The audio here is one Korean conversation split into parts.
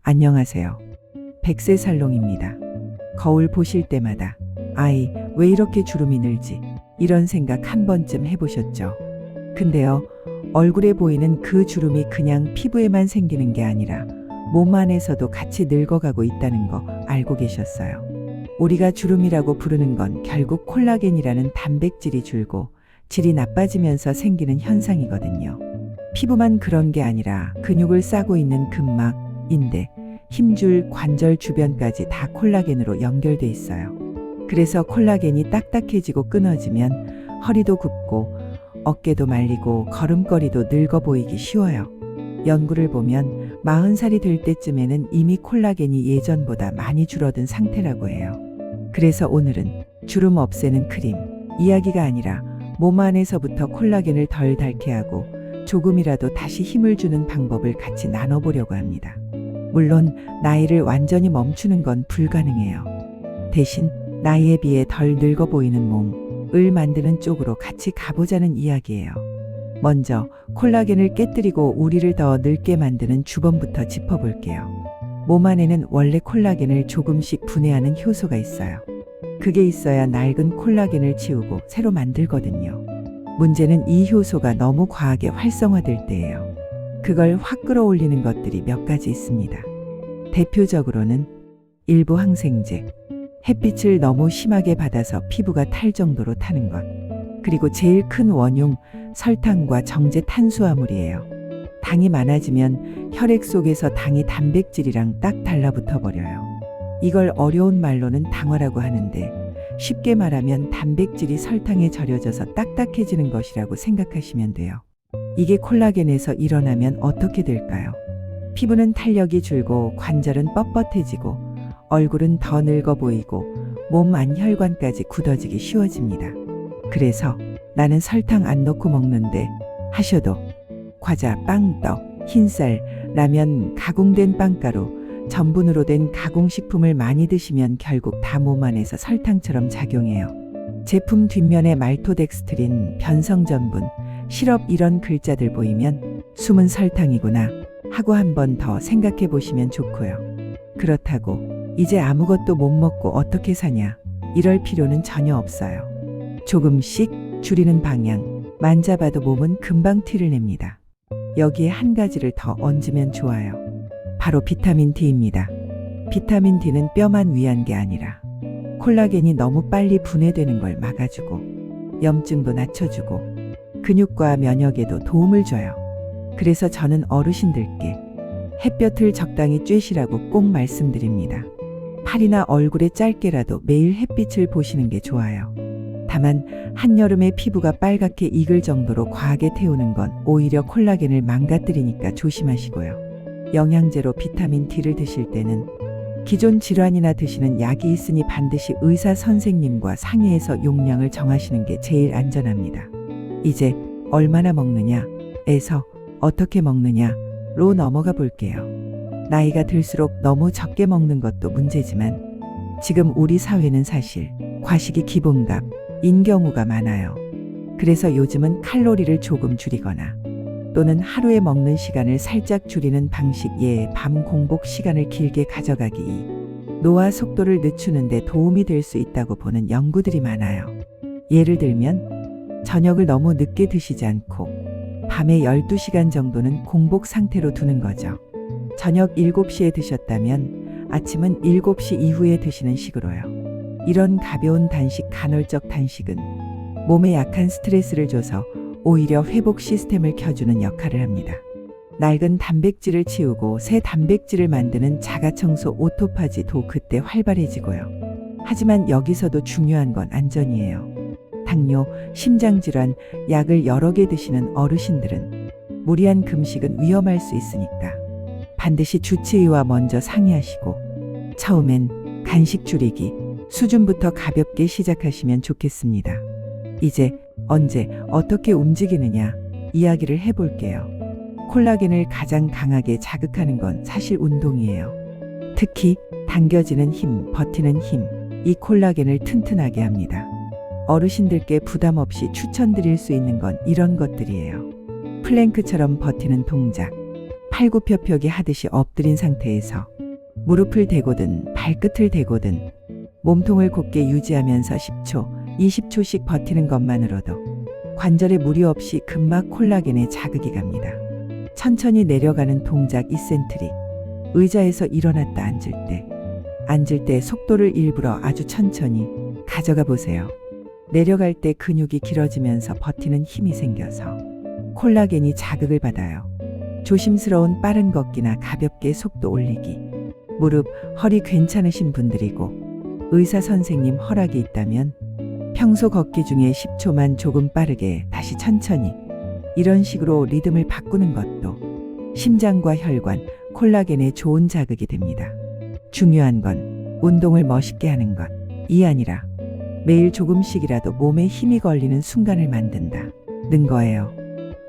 안녕하세요. 백세살롱입니다. 거울 보실 때마다 아이, 왜 이렇게 주름이 늘지? 이런 생각 한 번쯤 해보셨죠? 근데요, 얼굴에 보이는 그 주름이 그냥 피부에만 생기는 게 아니라 몸 안에서도 같이 늙어가고 있다는 거 알고 계셨어요? 우리가 주름이라고 부르는 건 결국 콜라겐이라는 단백질이 줄고 질이 나빠지면서 생기는 현상이거든요. 피부만 그런 게 아니라 근육을 싸고 있는 근막, 인대, 힘줄, 관절 주변까지 다 콜라겐으로 연결돼 있어요. 그래서 콜라겐이 딱딱해지고 끊어지면 허리도 굽고 어깨도 말리고 걸음걸이도 늙어 보이기 쉬워요. 연구를 보면 40살이 될 때쯤에는 이미 콜라겐이 예전보다 많이 줄어든 상태라고 해요. 그래서 오늘은 주름 없애는 크림 이야기가 아니라 몸 안에서부터 콜라겐을 덜 닳게 하고 조금이라도 다시 힘을 주는 방법을 같이 나눠보려고 합니다. 물론 나이를 완전히 멈추는 건 불가능해요. 대신 나이에 비해 덜 늙어 보이는 몸을 만드는 쪽으로 같이 가보자는 이야기예요. 먼저 콜라겐을 깨뜨리고 우리를 더 늙게 만드는 주범부터 짚어볼게요. 몸 안에는 원래 콜라겐을 조금씩 분해하는 효소가 있어요. 그게 있어야 낡은 콜라겐을 지우고 새로 만들거든요. 문제는 이 효소가 너무 과하게 활성화될 때예요. 그걸 확 끌어올리는 것들이 몇 가지 있습니다. 대표적으로는 일부 항생제, 햇빛을 너무 심하게 받아서 피부가 탈 정도로 타는 것, 그리고 제일 큰 원흉, 설탕과 정제 탄수화물이에요. 당이 많아지면 혈액 속에서 당이 단백질이랑 딱 달라붙어 버려요. 이걸 어려운 말로는 당화라고 하는데 쉽게 말하면 단백질이 설탕에 절여져서 딱딱해지는 것이라고 생각하시면 돼요. 이게 콜라겐에서 일어나면 어떻게 될까요? 피부는 탄력이 줄고 관절은 뻣뻣해지고 얼굴은 더 늙어 보이고 몸 안 혈관까지 굳어지기 쉬워집니다. 그래서 나는 설탕 안 넣고 먹는데 하셔도 과자, 빵, 떡, 흰쌀, 라면, 가공된 빵가루, 전분으로 된 가공식품을 많이 드시면 결국 다 몸 안에서 설탕처럼 작용해요. 제품 뒷면에 말토덱스트린, 변성전분, 시럽 이런 글자들 보이면 숨은 설탕이구나 하고 한 번 더 생각해 보시면 좋고요. 그렇다고 이제 아무것도 못 먹고 어떻게 사냐 이럴 필요는 전혀 없어요. 조금씩 줄이는 방향, 만져봐도 몸은 금방 티를 냅니다. 여기에 한 가지를 더 얹으면 좋아요. 바로 비타민 D입니다. 비타민 D는 뼈만 위한 게 아니라 콜라겐이 너무 빨리 분해되는 걸 막아주고 염증도 낮춰주고 근육과 면역에도 도움을 줘요. 그래서 저는 어르신들께 햇볕을 적당히 쬐시라고 꼭 말씀드립니다. 팔이나 얼굴에 짧게라도 매일 햇빛을 보시는 게 좋아요. 다만 한여름에 피부가 빨갛게 익을 정도로 과하게 태우는 건 오히려 콜라겐을 망가뜨리니까 조심하시고요. 영양제로 비타민 D를 드실 때는 기존 질환이나 드시는 약이 있으니 반드시 의사 선생님과 상의해서 용량을 정하시는 게 제일 안전합니다. 이제 얼마나 먹느냐에서 어떻게 먹느냐로 넘어가 볼게요. 나이가 들수록 너무 적게 먹는 것도 문제지만 지금 우리 사회는 사실 과식이 기본값인 경우가 많아요. 그래서 요즘은 칼로리를 조금 줄이거나 또는 하루에 먹는 시간을 살짝 줄이는 방식, 밤 공복 시간을 길게 가져가기, 노화 속도를 늦추는 데 도움이 될 수 있다고 보는 연구들이 많아요. 예를 들면 저녁을 너무 늦게 드시지 않고 밤에 12시간 정도는 공복 상태로 두는 거죠. 저녁 7시에 드셨다면 아침은 7시 이후에 드시는 식으로요. 이런 가벼운 단식, 간헐적 단식은 몸에 약한 스트레스를 줘서 오히려 회복 시스템을 켜주는 역할을 합니다. 낡은 단백질을 치우고 새 단백질을 만드는 자가청소 오토파지도 그때 활발해지고요. 하지만 여기서도 중요한 건 안전이에요. 당뇨, 심장질환, 약을 여러 개 드시는 어르신들은 무리한 금식은 위험할 수 있으니까 반드시 주치의와 먼저 상의하시고 처음엔 간식 줄이기 수준부터 가볍게 시작하시면 좋겠습니다. 이제 언제 어떻게 움직이느냐 이야기를 해볼게요. 콜라겐을 가장 강하게 자극하는 건 사실 운동이에요. 특히 당겨지는 힘, 버티는 힘, 이 콜라겐을 튼튼하게 합니다. 어르신들께 부담 없이 추천드릴 수 있는 건 이런 것들이에요. 플랭크처럼 버티는 동작, 팔굽혀펴기 하듯이 엎드린 상태에서 무릎을 대고든 발끝을 대고든 몸통을 곧게 유지하면서 10초, 20초씩 버티는 것만으로도 관절에 무리 없이 근막 콜라겐에 자극이 갑니다. 천천히 내려가는 동작 이센트릭. 의자에서 일어났다 앉을 때 속도를 일부러 아주 천천히 가져가 보세요. 내려갈 때 근육이 길어지면서 버티는 힘이 생겨서 콜라겐이 자극을 받아요. 조심스러운 빠른 걷기나 가볍게 속도 올리기. 무릎, 허리 괜찮으신 분들이고 의사 선생님 허락이 있다면 평소 걷기 중에 10초만 조금 빠르게 다시 천천히 이런 식으로 리듬을 바꾸는 것도 심장과 혈관, 콜라겐에 좋은 자극이 됩니다. 중요한 건 운동을 멋있게 하는 것, 이 아니라 매일 조금씩이라도 몸에 힘이 걸리는 순간을 만든다는 거예요.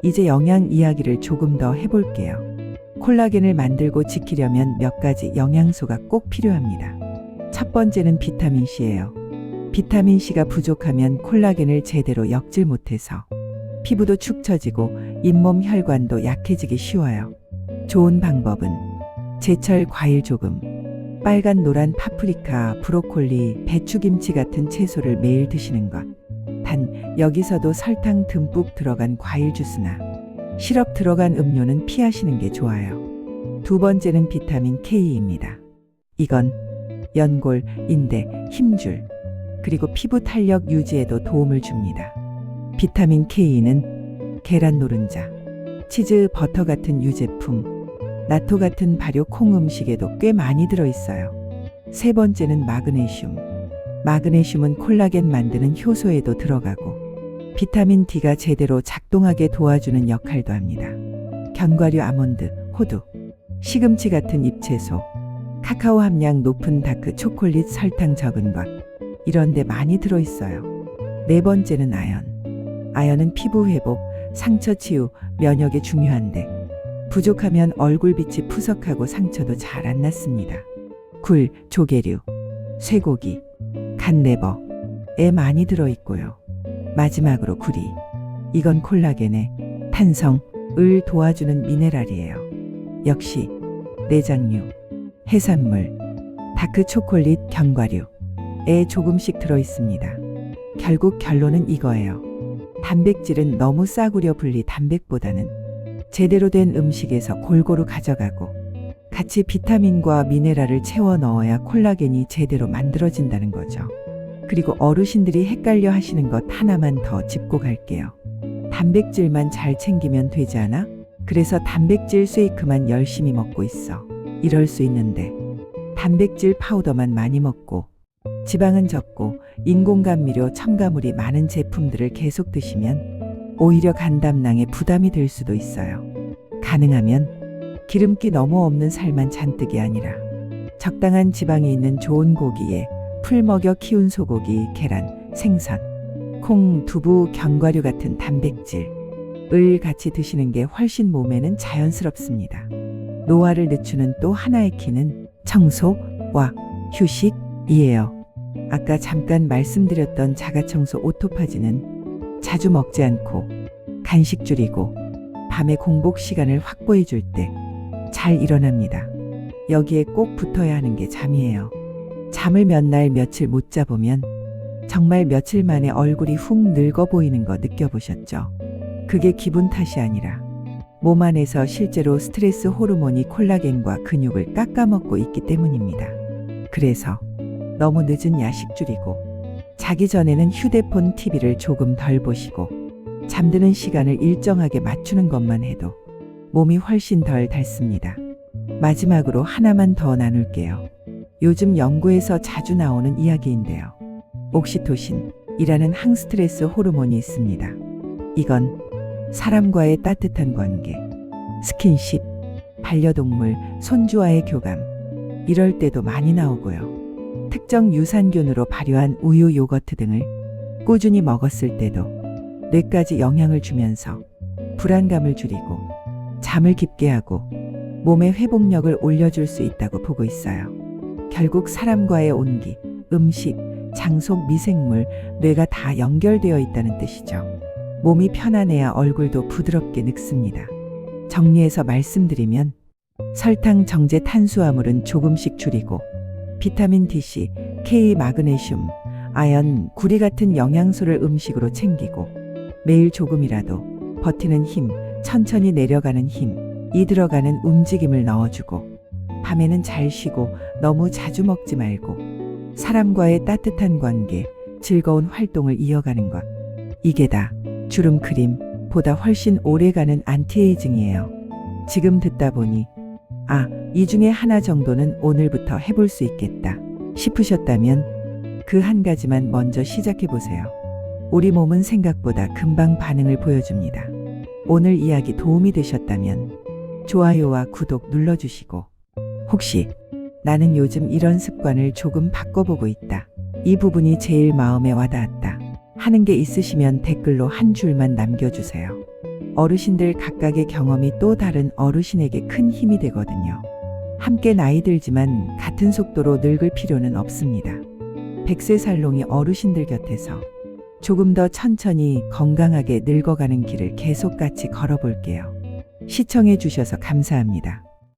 이제 영양 이야기를 조금 더 해볼게요. 콜라겐을 만들고 지키려면 몇 가지 영양소가 꼭 필요합니다. 첫 번째는 비타민C예요. 비타민C가 부족하면 콜라겐을 제대로 엮질 못해서 피부도 축 처지고 잇몸 혈관도 약해지기 쉬워요. 좋은 방법은 제철 과일 조금, 빨간 노란 파프리카, 브로콜리, 배추김치 같은 채소를 매일 드시는 것. 단 여기서도 설탕 듬뿍 들어간 과일 주스나 시럽 들어간 음료는 피하시는 게 좋아요. 두 번째는 비타민 K입니다. 이건 연골, 인대, 힘줄, 그리고 피부 탄력 유지에도 도움을 줍니다. 비타민 K는 계란 노른자, 치즈, 버터 같은 유제품, 나토 같은 발효 콩 음식에도 꽤 많이 들어있어요. 세 번째는 마그네슘. 마그네슘은 콜라겐 만드는 효소에도 들어가고 비타민 D가 제대로 작동하게 도와주는 역할도 합니다. 견과류, 아몬드, 호두, 시금치 같은 잎채소, 카카오 함량 높은 다크 초콜릿, 설탕 적은 것, 이런 데 많이 들어있어요. 네 번째는 아연. 아연은 피부 회복, 상처 치유, 면역에 중요한데 부족하면 얼굴빛이 푸석하고 상처도 잘 안 낫습니다. 굴, 조개류, 쇠고기, 간레버에 많이 들어있고요. 마지막으로 구리. 이건 콜라겐에 탄성을 도와주는 미네랄이에요. 역시 내장류, 해산물, 다크 초콜릿, 견과류에 조금씩 들어있습니다. 결국 결론은 이거예요. 단백질은 너무 싸구려 분리 단백보다는 제대로 된 음식에서 골고루 가져가고 같이 비타민과 미네랄을 채워 넣어야 콜라겐이 제대로 만들어진다는 거죠. 그리고 어르신들이 헷갈려 하시는 것 하나만 더 짚고 갈게요. 단백질만 잘 챙기면 되지 않아? 그래서 단백질 쉐이크만 열심히 먹고 있어. 이럴 수 있는데 단백질 파우더만 많이 먹고 지방은 적고 인공감미료, 첨가물이 많은 제품들을 계속 드시면 오히려 간 담낭에 부담이 될 수도 있어요. 가능하면 기름기 너무 없는 살만 잔뜩이 아니라 적당한 지방이 있는 좋은 고기에 풀 먹여 키운 소고기, 계란, 생선, 콩, 두부, 견과류 같은 단백질을 같이 드시는 게 훨씬 몸에는 자연스럽습니다. 노화를 늦추는 또 하나의 키는 청소와 휴식이에요. 아까 잠깐 말씀드렸던 자가청소 오토파지는 자주 먹지 않고 간식 줄이고 밤에 공복 시간을 확보해 줄 때 잘 일어납니다. 여기에 꼭 붙어야 하는 게 잠이에요. 잠을 몇 날 며칠 못 자보면 정말 며칠 만에 얼굴이 훅 늙어 보이는 거 느껴보셨죠? 그게 기분 탓이 아니라 몸 안에서 실제로 스트레스 호르몬이 콜라겐과 근육을 깎아먹고 있기 때문입니다. 그래서 너무 늦은 야식 줄이고 자기 전에는 휴대폰, TV를 조금 덜 보시고 잠드는 시간을 일정하게 맞추는 것만 해도 몸이 훨씬 덜 닳습니다. 마지막으로 하나만 더 나눌게요. 요즘 연구에서 자주 나오는 이야기인데요. 옥시토신이라는 항스트레스 호르몬이 있습니다. 이건 사람과의 따뜻한 관계, 스킨십, 반려동물, 손주와의 교감, 이럴 때도 많이 나오고요. 특정 유산균으로 발효한 우유, 요거트 등을 꾸준히 먹었을 때도 뇌까지 영향을 주면서 불안감을 줄이고 잠을 깊게 하고 몸의 회복력을 올려줄 수 있다고 보고 있어요. 결국 사람과의 온기, 음식, 장소, 미생물, 뇌가 다 연결되어 있다는 뜻이죠. 몸이 편안해야 얼굴도 부드럽게 늙습니다. 정리해서 말씀드리면 설탕, 정제, 탄수화물은 조금씩 줄이고 비타민 DC, K, 마그네슘, 아연, 구리 같은 영양소를 음식으로 챙기고 매일 조금이라도 버티는 힘, 천천히 내려가는 힘, 이 들어가는 움직임을 넣어주고 밤에는 잘 쉬고 너무 자주 먹지 말고 사람과의 따뜻한 관계, 즐거운 활동을 이어가는 것. 이게 다 주름 크림보다 훨씬 오래가는 안티에이징이에요. 지금 듣다 보니 이 중에 하나 정도는 오늘부터 해볼 수 있겠다 싶으셨다면 그 한 가지만 먼저 시작해 보세요. 우리 몸은 생각보다 금방 반응을 보여줍니다. 오늘 이야기 도움이 되셨다면 좋아요와 구독 눌러주시고 혹시 나는 요즘 이런 습관을 조금 바꿔보고 있다, 이 부분이 제일 마음에 와닿았다 하는 게 있으시면 댓글로 한 줄만 남겨주세요. 어르신들 각각의 경험이 또 다른 어르신에게 큰 힘이 되거든요. 함께 나이 들지만 같은 속도로 늙을 필요는 없습니다. 100세 살롱이 어르신들 곁에서 조금 더 천천히 건강하게 늙어가는 길을 계속 같이 걸어볼게요. 시청해 주셔서 감사합니다.